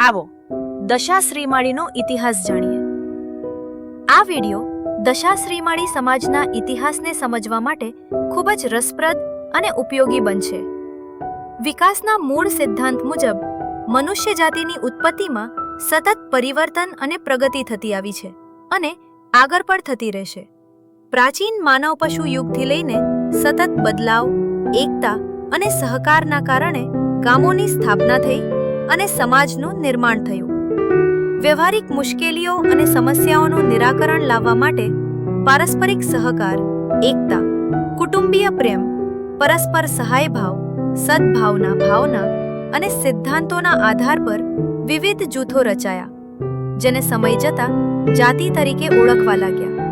આવો દશા શ્રીમાળીનો ઇતિહાસ જાણીએ। આ વિડિયો દશા શ્રીમાળી સમાજના ઇતિહાસને સમજવા માટે ખૂબ જ રસપ્રદ અને ઉપયોગી બનશે। વિકાસના મૂળ સિદ્ધાંત મુજબ મનુષ્ય જાતિની ઉત્પત્તિમાં સતત પરિવર્તન અને પ્રગતિ થતી આવી છે અને આગળ પણ થતી રહેશે। પ્રાચીન માનવ પશુ યુગથી લઈને સતત બદલાવ, એકતા અને સહકારના કારણે ગામોની સ્થાપના થઈ અને સમાજનું નિર્માણ થયું। વ્યવહારિક મુશ્કેલીઓ અને સમસ્યાઓનું નિરાકરણ લાવવા માટે પારસ્પરિક સહકાર, એકતા, કુટુંબીય પ્રેમ, પરસ્પર સહાય ભાવ, સદભાવના ભાવના અને સિદ્ધાંતોના આધાર પર વિવિધ જૂથો રચાયા, જેને સમય જતાં જાતિ તરીકે ઓળખવા લાગ્યા।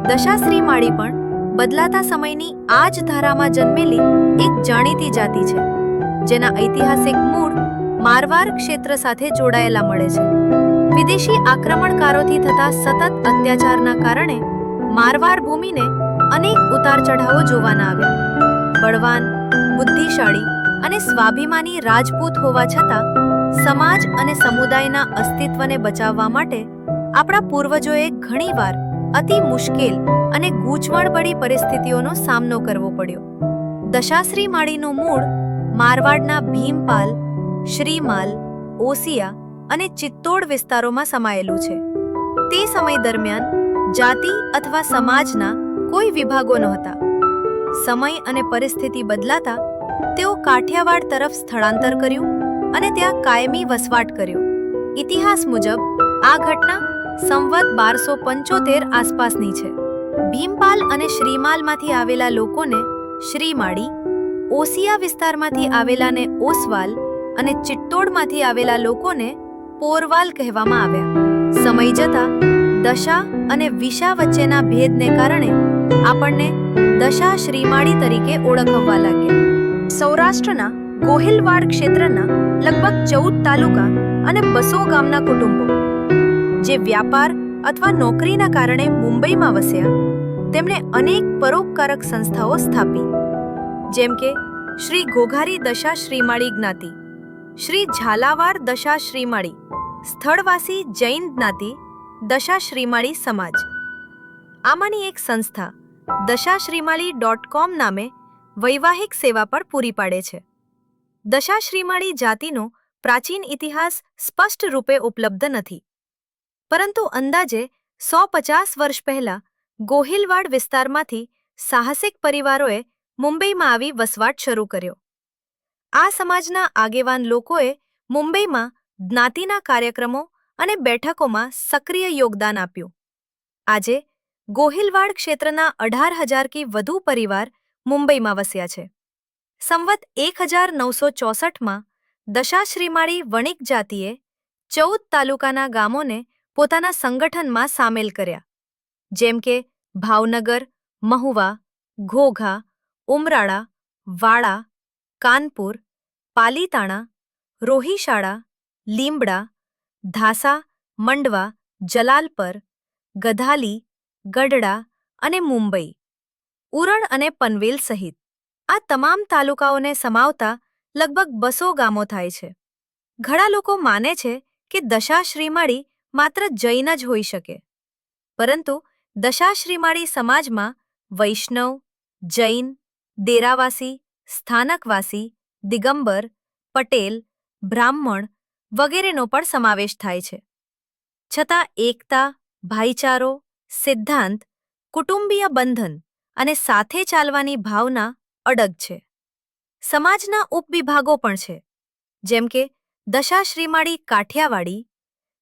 દશા શ્રીમાળી પણ બદલાતા સમયની આ જ ધારામાં જન્મેલી એક જાણીતી જાતિ છે, જેના ઐતિહાસિક મૂળ મારવાડ ક્ષેત્ર સાથે જોડાયેલા મળે છે। વિદેશી આક્રમણકારોથી થતા સતત અત્યાચારના કારણે મારવાડ ભૂમિને અનેક ઉતાર ચઢાવો જોવાના આવ્યા। બળવાન, બુદ્ધિશાળી અને સ્વાભિમાની રાજપૂત હોવા છતાં સમાજ અને સમુદાયના અસ્તિત્વને બચાવવા માટે આપણા પૂર્વજોએ ઘણીવાર અતિ મુશ્કેલ અને ગૂંચવણભરી પરિસ્થિતિઓનો સામનો કરવો પડ્યો। દશા શ્રીમાળીનું મૂળ મારવાડના ભીમપાલ, શ્રીમાલ, ઓસિયા અને ચિત્તોડ વિસ્તારોમાં સમાયેલું છે। તે સમય દરમિયાન જાતિ અથવા સમાજના કોઈ વિભાગો નહોતા। સમય અને પરિસ્થિતિ બદલાતા તેઓ કાઠિયાવાડ તરફ સ્થળાંતર કર્યું અને ત્યાં કાયમી વસવાટ કર્યો। ઇતિહાસ મુજબ આ ઘટના સંવત 1275 આસપાસની છે। ભીમપાલ અને શ્રીમાલમાંથી આવેલા લોકોને શ્રીમાળી, ઓસિયા વિસ્તારમાંથી આવેલાને ઓસવાલ અને ચિત્તોડમાંથી આવેલા લોકોને પોરવાલ કહેવામાં આવ્યા। સમય જતાં દશા અને વિશા વચ્ચેના ભેદને કારણે આપણને દશા શ્રીમાળી તરીકે ઓળખવા લાગ્યા। સૌરાષ્ટ્રના ગોહિલવાડ ક્ષેત્રના લગભગ 14 તાલુકા અને 200 ગામના કુટુંબો જે વ્યાપાર અથવા નોકરીના કારણે મુંબઈમાં વસ્યા, તેમણે અનેક પરોપકારક સંસ્થાઓ સ્થાપી, જેમ કે શ્રી ઘોઘારી દશા શ્રીમાળી જ્ઞાતિ, શ્રી ઝાલાવાડ દશા શ્રીમાળી, સ્થળવાસી જૈન જ્ઞાતિ દશા શ્રીમાળી સમાજ। આમાંની એક સંસ્થા દશાશ્રીમાળી.com નામે વૈવાહિક સેવા પણ પૂરી પાડે છે। દશા શ્રીમાળી જાતિનો પ્રાચીન ઇતિહાસ સ્પષ્ટ રૂપે ઉપલબ્ધ નથી, પરંતુ અંદાજે 150 વર્ષ પહેલા ગોહિલવાડ વિસ્તારમાંથી સાહસિક પરિવારોએ મુંબઈમાં આવી વસવાટ શરૂ કર્યો। આ સમાજના આગેવાન લોકોએ મુંબઈમાં જ્ઞાતિના કાર્યક્રમો અને બેઠકોમાં સક્રિય યોગદાન આપ્યું। આજે ગોહિલવાડ ક્ષેત્રના 18,000થી વધુ પરિવાર મુંબઈમાં વસ્યા છે। સંવત 1964માં દશા શ્રીમાળી વણિક જાતિએ 14 તાલુકાના ગામોને પોતાના સંગઠનમાં સામેલ કર્યા, જેમ કે ભાવનગર, મહુવા, ઘોઘા, ઉમરાળા, વાળા, કાનપુર, પાલીતાણા, રોહિશાળા, લીમડા, ધાસા, મંડવા, જલાલપર, ગધાલી, ગઢડા અને મુંબઈ, ઉરણ અને પનવેલ સહિત આ તમામ તાલુકાઓને સમાવતા લગભગ 200 ગામો થાય છે। ઘણા લોકો માને છે કે દશા શ્રીમાળી માત્ર જૈન જ હોઈ શકે, પરંતુ દશા શ્રીમાળી સમાજમાં વૈષ્ણવ, જૈન, દેરાવાસી, સ્થાનકવાસી, દિગંબર, પટેલ, બ્રાહ્મણ વગેરેનો પણ સમાવેશ થાય છે। છતાં એકતા, ભાઈચારો, સિદ્ધાંત, કુટુંબીય બંધન અને સાથે ચાલવાની ભાવના અડગ છે। સમાજના ઉપવિભાગો પણ છે, જેમ કે દશા શ્રીમાળી કાઠિયાવાડી,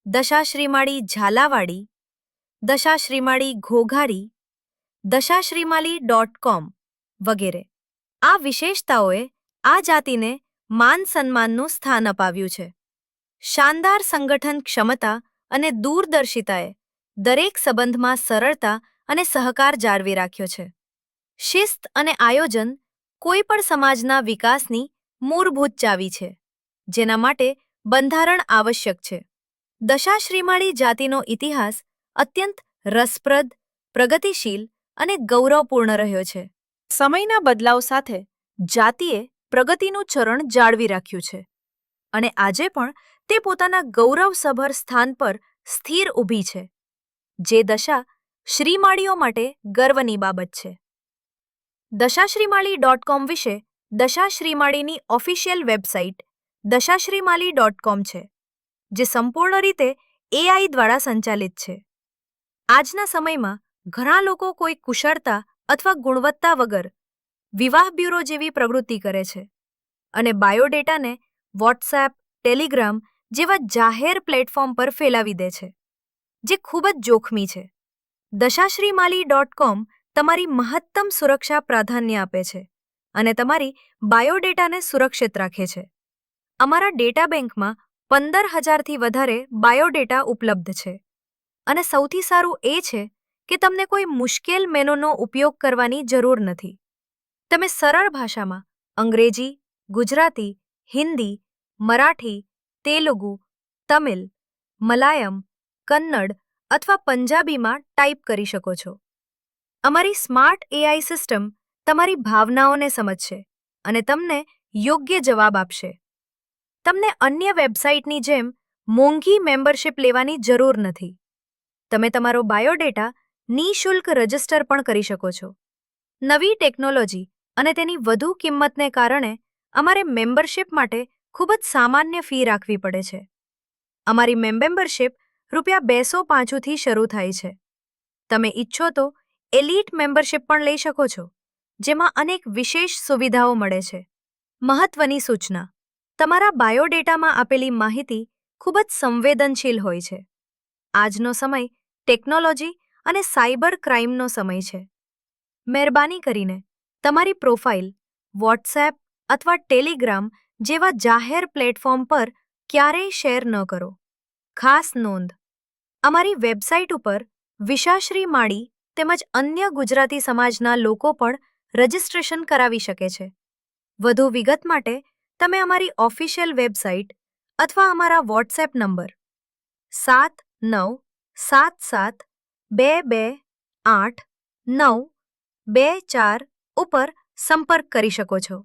દશા શ્રીમાળી ઝાલાવાડી, દશા શ્રીમાળી ઘોઘારી, દશા શ્રીમાળી.com વગેરે। આ વિશેષતાઓએ આ જાતિને માન સન્માનનું સ્થાન અપાવ્યું છે। શાનદાર સંગઠન ક્ષમતા અને દૂરદર્શિતાએ દરેક સંબંધમાં સરળતા અને સહકાર જાળવી રાખ્યો છે। શિસ્ત અને આયોજન કોઈ પણ સમાજના વિકાસની મૂળભૂત ચાવી છે, જેના માટે બંધારણ આવશ્યક છે। દશા શ્રીમાળી જાતિનો ઇતિહાસ અત્યંત રસપ્રદ, પ્રગતિશીલ અને ગૌરવપૂર્ણ રહ્યો છે। સમયના બદલાવ સાથે જાતિએ પ્રગતિનું ચરણ જાળવી રાખ્યું છે અને આજે પણ તે પોતાના ગૌરવસભર સ્થાન પર સ્થિર ઊભી છે, જે દશા શ્રીમાળીઓ માટે ગર્વની બાબત છે. દશાશ્રીમાળી.com વિશે દશાશ્રીમાળીની ઓફિશિયલ વેબસાઇટ દશાશ્રીમાળી.com છે, જે સંપૂર્ણ રીતે AI દ્વારા સંચાલિત છે. આજના સમયમાં ઘણા લોકો કોઈ કુશળતા અથવા ગુણવત્તા વગર વિવાહ બ્યુરો જેવી પ્રવૃત્તિ કરે છે અને બાયોડેટાને વોટ્સએપ, ટેલિગ્રામ જેવા જાહેર પ્લેટફોર્મ પર ફેલાવી દે છે, જે ખૂબ જ જોખમી છે. દશાશ્રીમાળી.com તમારી મહત્તમ સુરક્ષા પ્રાધાન્ય આપે છે અને તમારી બાયોડેટાને સુરક્ષિત રાખે છે. અમારા ડેટા બેંકમાં 15,000થી વધારે બાયોડેટા ઉપલબ્ધ છે અને સૌથી સારું એ છે કે તમને કોઈ મુશ્કેલ મેનૂનો ઉપયોગ કરવાની જરૂર નથી. તમે સરળ ભાષામાં અંગ્રેજી, ગુજરાતી, હિન્દી, મરાઠી, તેલુગુ, તમિલ, મલાયમ, કન્નડ અથવા પંજાબીમાં ટાઈપ કરી શકો છો. અમારી સ્માર્ટ AI સિસ્ટમ તમારી ભાવનાઓને સમજશે અને તમને યોગ્ય જવાબ આપશે. તમને અન્ય વેબસાઇટની જેમ મોંઘી મેમ્બરશિપ લેવાની જરૂર નથી. તમે તમારો બાયોડેટા નિઃશુલ્ક રજિસ્ટર પણ કરી શકો છો. નવી ટેકનોલોજી અને તેની વધુ કિંમતને કારણે અમારે મેમ્બરશિપ માટે ખૂબ જ સામાન્ય ફી રાખવી પડે છે. અમારી મેમ્બરશિપ ₹205થી શરૂ થાય છે. તમે ઈચ્છો તો એલિટ મેમ્બરશિપ પણ લઈ શકો છો, જેમાં અનેક વિશેષ સુવિધાઓ મળે છે. મહત્વની સૂચના: તમારા બાયોડેટામાં આપેલી માહિતી ખૂબ જ સંવેદનશીલ હોય છે. આજનો સમય ટેકનોલોજી અને સાયબર ક્રાઇમનો સમય છે. મહેરબાની કરીને તમારી પ્રોફાઇલ વોટ્સએપ અથવા ટેલિગ્રામ જેવા જાહેર પ્લેટફોર્મ પર ક્યારેય શેર ન કરો. ખાસ નોંધ: અમારી વેબસાઇટ ઉપર વિશાશ્રી માળી તેમજ અન્ય ગુજરાતી સમાજના લોકો પણ રજિસ્ટ્રેશન કરાવી શકે છે. વધુ વિગત માટે તમે અમારી ઓફિશિયલ વેબસાઇટ અથવા અમારા વોટ્સએપ નંબર 7977228924 ઉપર સંપર્ક કરી શકો છો.